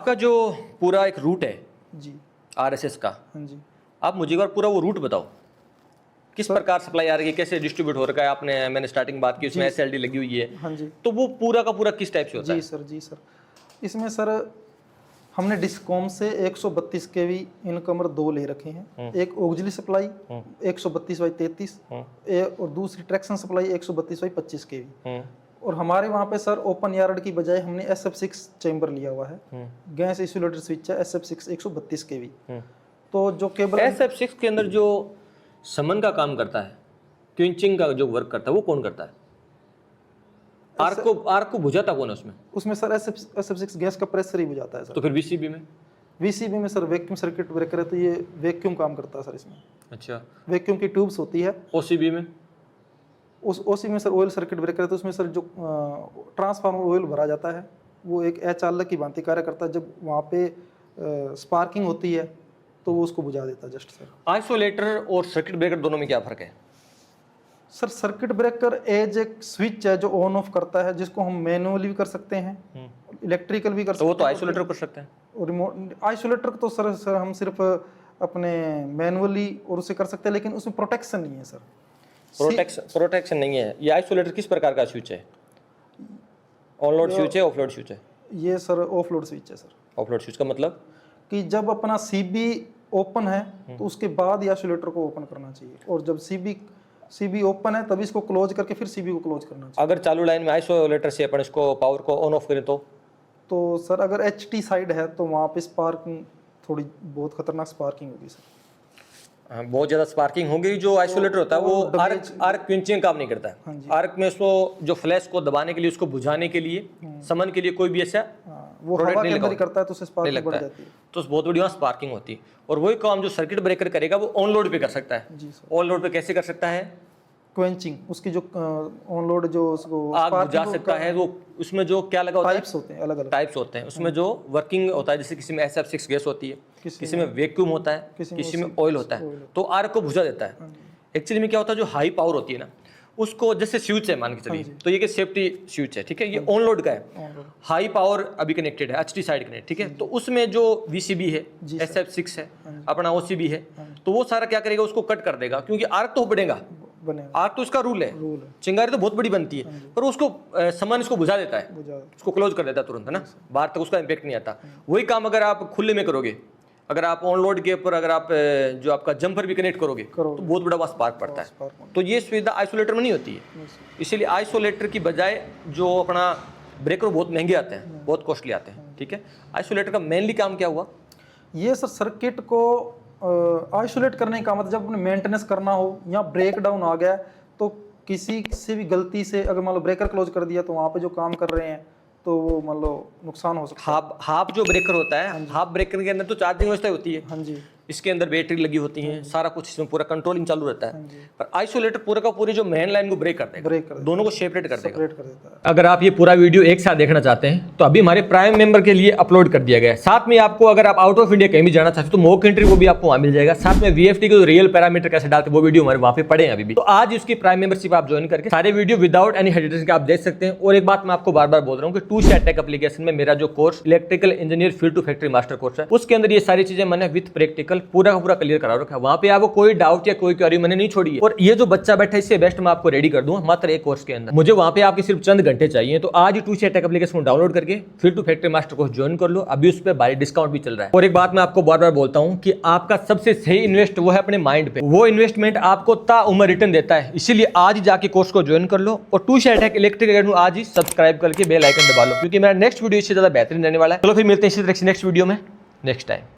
आपका जो पूरा एक रूट है जी। आरएसएस का, हाँ जी। आप मुझे एक बार पूरा वो रूट बताओ, किस प्रकार सप्लाई आ रही है, कैसे डिस्ट्रीब्यूट हो रखा है। आपने मैंने स्टार्टिंग बात की उसमें एसएलडी लगी हुई है। हाँ जी। तो वो पूरा का पूरा किस टाइप से होता है? जी सर। इसमें सर हमने डिस्कॉम से 132 केवी इनकमर 2 ले रखे हैं। एक ऑक्सिलरी सप्लाई 132/33 और दूसरी ट्रैक्शन सप्लाई 132/25 केवी। और हमारे वहाँ पे सर ओपन यार्ड की बजाय हमने SF6 चैम्बर लिया हुआ है। गैस इंसुलेटर स्विच है SF6 132 केवी। तो जो केबल SF6 के अंदर जो समन का काम करता है, क्विंचिंग का जो वर्क करता है, वो कौन करता है? आर्क को बुझाता कौन है उसमें? उसमें सर SF6 गैस का प्रेशर ही बुझाता है सर। तो फिर VCB में? VCB में सर वैक्यूम सर्किट ब्रेकर है, तो ये वैक्यूम काम करता है सर इसमें। अच्छा। वैक्यूम की ट्यूब्स होती है। OCB में? उस OC में सर ऑयल सर्किट ब्रेकर है, तो उसमें सर जो ट्रांसफार्मर ऑयल भरा जाता है वो एक अचालक की भांति कार्य करता है। जब वहाँ पे स्पार्किंग होती है तो वो उसको बुझा देता है जस्ट सर। आइसोलेटर और सर्किट ब्रेकर दोनों में क्या फर्क है? सर सर्किट ब्रेकर एज एक स्विच है जो ऑन ऑफ करता है, जिसको हम मैनुअली भी कर सकते हैं, इलेक्ट्रिकल भी कर सकते हैं। तो वो तो आइसोलेटर कर सकते हैं। और रिमोट आइसोलेटर तो सर हम सिर्फ अपने मैनुअली और उसे कर सकते हैं, लेकिन उसमें प्रोटेक्शन नहीं है सर। प्रोटेक्शन नहीं है। ये आइसोलेटर किस प्रकार का स्विच है? ऑन लोड स्विच है, ऑफ लोड स्विच है? ये सर ऑफ लोड स्विच है सर। ऑफ लोड स्विच का मतलब कि जब अपना CB ओपन है तो उसके बाद ही आइसोलेटर को ओपन करना चाहिए, और जब CB ओपन है तभी इसको क्लोज करके फिर CB को क्लोज करना चाहिए। अगर चालू लाइन में आइसोलेटर से अपन इसको पावर को ऑन ऑफ करें तो सर अगर HT साइड है तो वहाँ पे स्पार्किंग थोड़ी बहुत खतरनाक स्पार्किंग होगी सर। बहुत ज़्यादा स्पार्किंग होगी। जो आइसोलेटर होता है वो आर्क क्विंचिंग काम नहीं करता है। आर्क में उसको जो फ्लैश को दबाने के लिए, उसको बुझाने के लिए, समन के लिए कोई भी ऐसा वो हवा के अंदर ही करता है, तो उससे स्पार्किंग बढ़ जाती है। तो बहुत बड़ी वहाँ स्पार्किंग होती है। और वही काम जो सर्किट ब्रेकर करेगा वो ऑन लोड पे कर सकता है। जी सर। ऑन लोड पे कैसे कर सकता है? क्वेंचिंग, उसकी जो ऑन लोड जो उसको आग बुझा सकता है। वो उसमें जो क्या लगा होता है, टाइप्स होते हैं, अलग अलग टाइप्स होते हैं। उसमें जो वर्किंग होता है, जैसे किसी में SF6 गैस होती है, किसी में वैक्यूम होता है, किसी में ऑयल होता है, तो आर्क को बुझा देता है। एक्चुअली में क्या होता है, जो हाई पावर होती है ना, उसको जैसे स्विच है मान के चलिए, तो ये सेफ्टी स्विच है, ठीक है, ये ऑन लोड का है। हाई पावर अभी कनेक्टेड है, HT साइड कनेक्ट, ठीक है। तो उसमें जो VCB है, SF6 है, अपना OCB है, तो वो सारा क्या करेगा, उसको कट कर देगा, क्योंकि आर्क तो बढ़ेगा। आर्क तो उसका रूल है। चिंगारी तो बहुत बड़ी बनती है, पर उसको सामान इसको बुझा देता है, उसको क्लोज कर देता है तुरंत, है ना, बाहर तक उसका इम्पैक्ट नहीं आता। वही काम अगर आप खुले में करोगे, अगर आप ऑन लोड के ऊपर अगर आप जो आपका जंपर भी कनेक्ट करोगे तो बहुत बड़ा वहाँ स्पार्क पड़ता है। तो ये सुविधा आइसोलेटर में नहीं होती है। इसीलिए आइसोलेटर की बजाय जो अपना ब्रेकर बहुत महंगे आते हैं, बहुत कॉस्टली आते हैं, ठीक है। आइसोलेटर का मेनली काम क्या हुआ? ये सर सर्किट को आइसोलेट करने का मतलब, जब अपने मेंटेनेंस करना हो या ब्रेक डाउन आ गया तो किसी से भी गलती से अगर मान लो ब्रेकर क्लोज कर दिया, तो वहाँ पे जो काम कर रहे हैं तो वो मान लो नुकसान हो सकता है। हाफ जो ब्रेकर होता है, हाफ ब्रेकर के अंदर तो चार्जिंग व्यवस्था होती है। हाँ जी। इसके अंदर बैटरी लगी होती है, सारा कुछ इसमें पूरा कंट्रोलिंग चालू रहता है। पर आइसोलेटर पूरा का पूरी जो मेन लाइन को ब्रेक कर देगा, दोनों को सेपरेट कर देगा। अगर आप ये पूरा वीडियो एक साथ देखना चाहते हैं तो अभी हमारे प्राइम मेंबर के लिए अपलोड कर दिया गया है। साथ में आपको अगर आप आउट ऑफ इंडिया कहीं भी जाना चाहते हो तो मॉक एंट्री वो भी आपको वहाँ मिल जाएगा। साथ में VFD के रियल पैरामीटर कैसे डालते हैं वो वीडियो हमारे वहाँ पे पड़े हैं अभी भी। तो आज उसकी प्राइम मेंबरशिप आप ज्वाइन करके सारे वीडियो विदाउट एनी हेजिटेशन के आप देख सकते हैं। और एक बात मैं आपको बार बार बोल रहा हूँ कि 2SHAT टेक एप्लीकेशन में मेरा जो course electrical engineer field to factory master course है, उसके अंदर ये सारी चीजें मैंने विद प्रैक्टिकल पूरा का पूरा क्लियर करा रखा है। वहाँ पे आपको कोई डाउट या कोई क्वेरी मैंने नहीं छोड़ी है। और ये जो बच्चा बैठा है इससे बेस्ट मैं आपको रेडी कर दूंगा मात्र एक कोर्स के अंदर। मुझे वहाँ पे आपके सिर्फ चंद घंटे चाहिए। तो आज ही 2SHAT टेक एप्लीकेशन को डाउनलोड करके field to factory master course join कर लो। अभी उस पर भारी डिस्काउंट भी चल रहा है। और एक बात मैं आपको बार बार बोलता हूँ कि आपका सबसे सही इन्वेस्ट वो है अपने माइंड पे। वो इन्वेस्टमेंट आपको ताउम्र रिटर्न देता है। इसीलिए आज ही जाके कोर्स को ज्वाइन कर लो और 2SHAT टेक इलेक्ट्रिक एकेडमी आज ही सब्सक्राइब करके बेल आइकन दबा लो, क्योंकि मेरा नेक्स्ट वीडियो इससे ज्यादा बेहतरीन रहने वाला है। चलो फिर मिलते हैं इसी तरह से नेक्स्ट वीडियो में नेक्स्ट टाइम।